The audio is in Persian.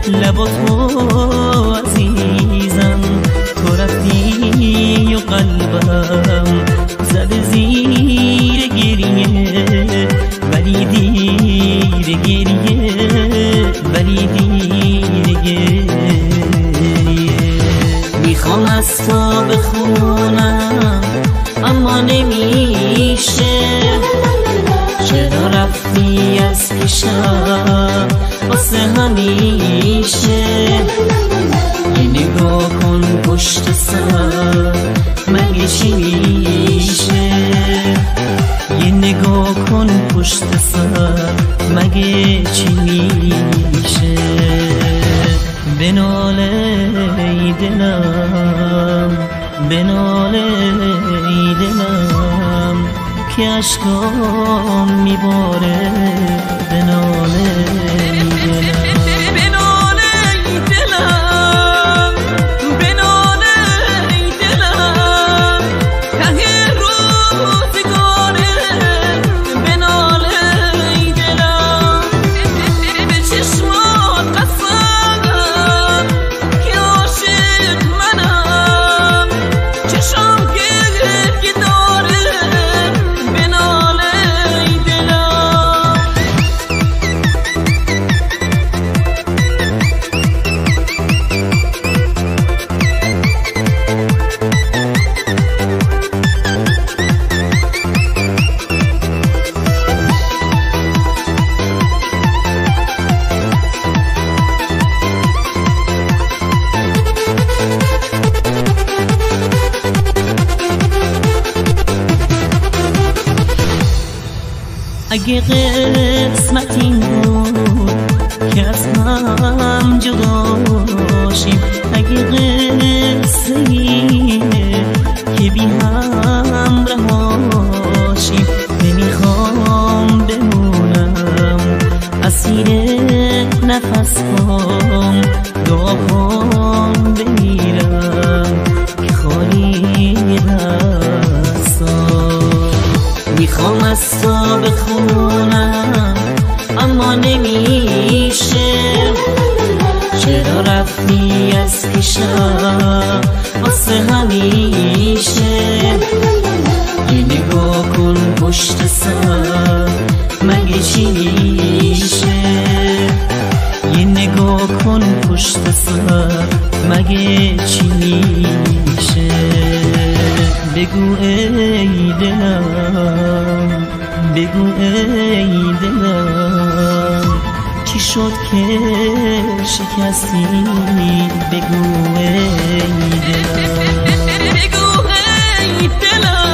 لبا تو عزیزم، تو رفتی و قلبم زده زیر گریه، ولی دیر گریه، ولی دیر گریه. میخوام از تو بخونم اما نمیشه، چرا رفتی از پیشم واسه همیشه. یه نگاه کن پشت سر مگه چی میشه، یه نگاه کن پشت سر مگه چی میشه. بناله ای دلم، بناله ای دلم که اشکام میباره، بناله ای دلم. اگه قسمت این بود که از هم جدا شیم، اگه قصه اینه که بی هم رهاشیم، نمیخوام بمونم اسیر نفس هام، دعا کن بمیرم که خالی دستام. میخوام از تو بخونم اما نمیشه، چرا رفتی از پیشم واسه همیشه. یه نگاه کن پشت سر مگه چی میشه، یه نگاه کن پشت سر مگه چی میشه. بگو ای دلم، بگو ای دلم چی شد که شکستی، بگو ای دلم، بگو ای دلم.